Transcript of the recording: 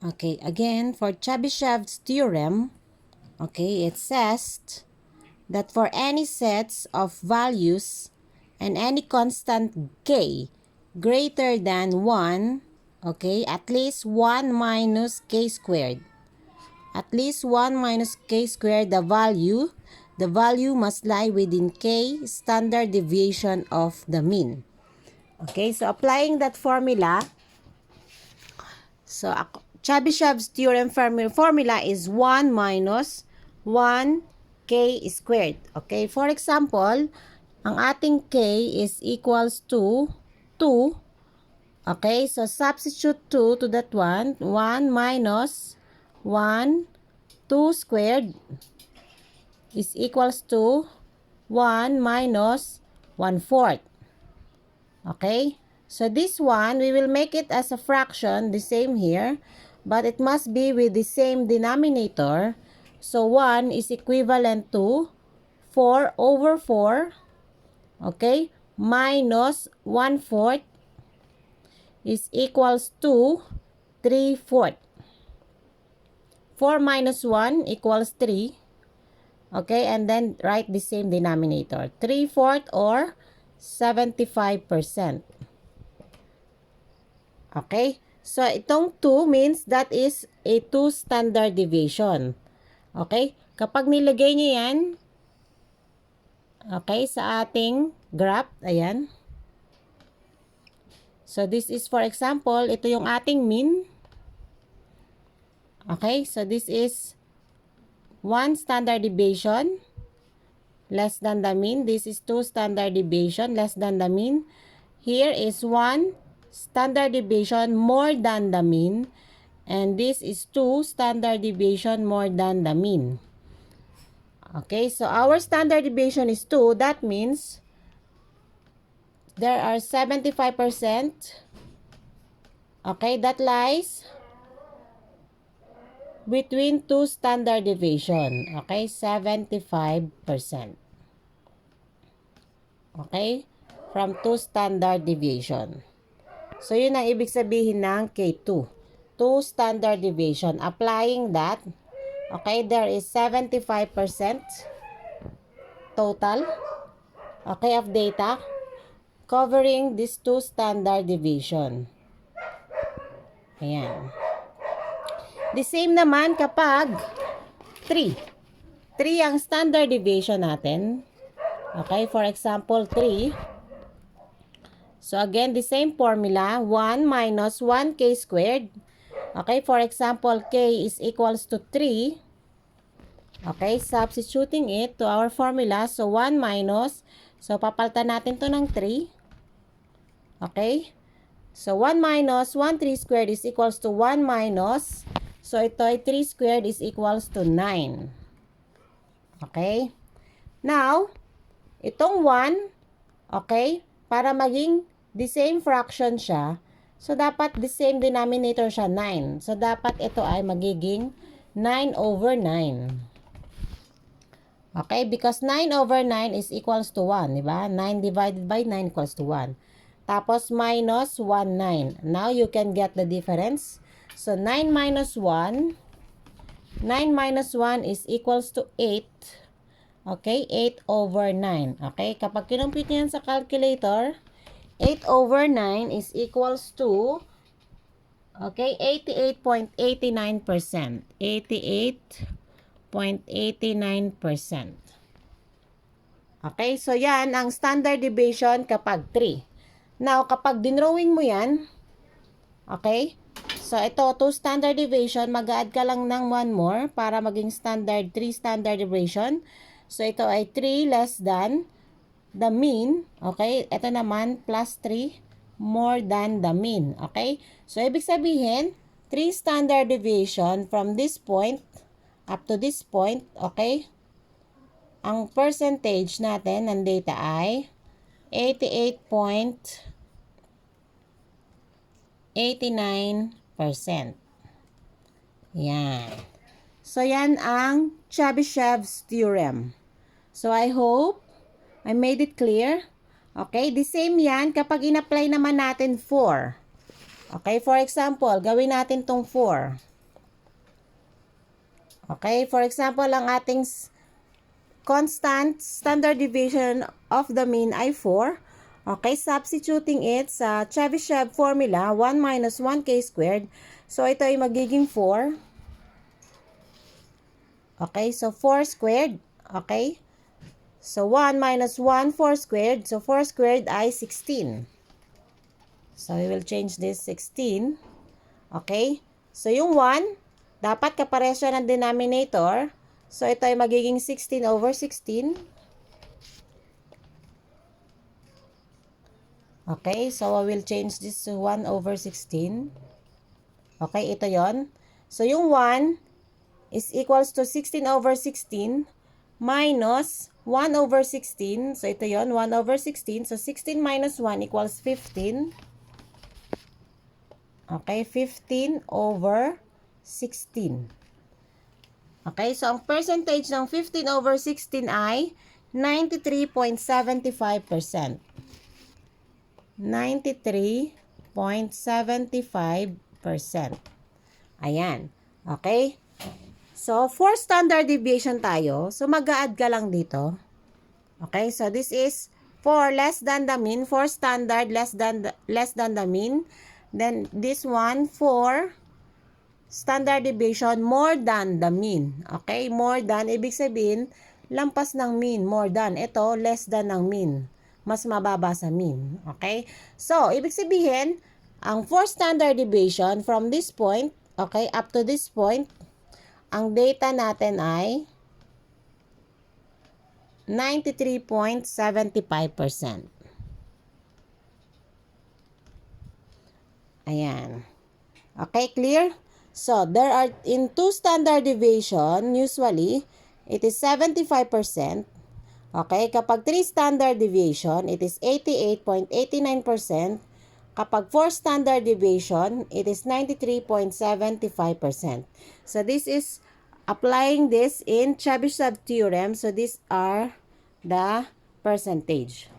Okay, again, for Chebyshev's theorem, okay, it says that for any sets of values and any constant k greater than 1, okay, at least 1 minus k squared. At least 1 minus k squared, the value must lie within k standard deviation of the mean. Okay, so applying that formula, so Chebyshev's theorem formula is 1 minus 1k squared. Okay, for example, ang ating k is equals to 2. Okay, so substitute 2 to that one. 1 minus 1, 2 squared is equals to 1 minus 1/4. Okay? So this one, we will make it as a fraction, the same here, but it must be with the same denominator. So 1 is equivalent to 4 over 4, okay, minus 1/4 is equals to 3/4. 4 minus 1 equals 3. Okay, and then write the same denominator. 3/4 or 75%. Okay? So, itong 2 means that is a 2 standard deviation. Okay? Kapag nilagay niyo yan, okay, sa ating graph, ayan. So, this is for example, ito yung ating mean. Okay? So, this is 1 standard deviation less than the mean. This is 2 standard deviation less than the mean. Here is 1 standard deviation more than the mean, and this is 2 standard deviation more than the mean. Okay, so our standard deviation is 2. That means there are 75%. Okay, that lies between 2 standard deviation. Okay, 75%. Okay, from 2 standard deviation. So, yun ang ibig sabihin ng K2. 2 standard deviation. Applying that, okay, there is 75% total, okay, of data covering this 2 standard deviation. Ayan. The same naman kapag 3. 3 ang standard deviation natin. Okay, for example, 3. So, again, the same formula, 1 minus 1k squared. Okay, for example, k is equals to 3. Okay, substituting it to our formula. So, 1 minus, so papalitan natin to ng 3. Okay, so 1 minus 1 3 squared is equals to 1 minus, so ito ay 3 squared is equals to 9. Okay, now, itong 1, okay, para maging the same fraction siya, so dapat the same denominator siya, 9. So dapat ito ay magiging 9 over 9. Okay, because 9 over 9 is equals to 1, di ba? 9 divided by 9 equals to 1. Tapos minus 1, 9. Now you can get the difference. So 9 minus 1, 9 minus 1 is equals to 8. Okay, 8 over 9. Okay, kapag kinumpute nyo yan sa calculator, 8 over 9 is equals to, okay, 88.89%. 88.89%. Okay, so yan ang standard deviation kapag 3. Now, kapag dinrawing mo yan, okay, so ito, 2 standard deviation, mag-add ka lang ng 1 more para maging standard 3 standard deviation. So, ito ay 3 less than the mean. Okay, ito naman plus 3 more than the mean. Okay, so ibig sabihin, 3 standard deviation from this point up to this point. Okay, ang percentage natin ng data ay 88.89%. Yan. So, yan ang Chebyshev's theorem. So, I hope I made it clear. Okay, the same yan kapag in-apply naman natin 4. Okay, for example, gawin natin tong 4. Okay, for example, ang ating constant standard deviation of the mean ay 4. Okay, substituting it sa Chebyshev formula, 1 minus 1k squared. So, ito ay magiging 4. Okay, so 4 squared. Okay, so 1 minus 1, 4 squared. So, 4 squared ay 16. So, we will change this 16. Okay, so yung 1, dapat kapareho siya ng denominator. So, ito ay magiging 16 over 16. Okay, so I will change this to 1 over 16. Okay, ito yon. So, yung 1 is equals to 16 over 16 minus 1 over 16. So, ito yon, 1 over 16. So, 16 minus 1 equals 15. Okay, 15 over 16. Okay, so ang percentage ng 15 over 16 ay 93.75%. 93.75%. Ayan. Okay? So, for standard deviation tayo, so mag-a-add ka lang dito. Okay? So, this is for less than the mean, for standard less than the mean. Then, this one for standard deviation more than the mean. Okay? More than, ibig sabihin, lampas ng mean, more than. Ito, less than ng mean. Mas mababa sa mean. Okay? So, ibig sabihin, ang for standard deviation from this point, okay, up to this point, ang data natin ay 93.75%. Ayan. Okay, clear? So, there are, in two standard deviation, usually, it is 75%. Okay, kapag 3 standard deviation, it is 88.89%. Kapag 4 standard deviation, it is 93.75%. So, this is applying this in Chebyshev theorem. So, these are the percentage.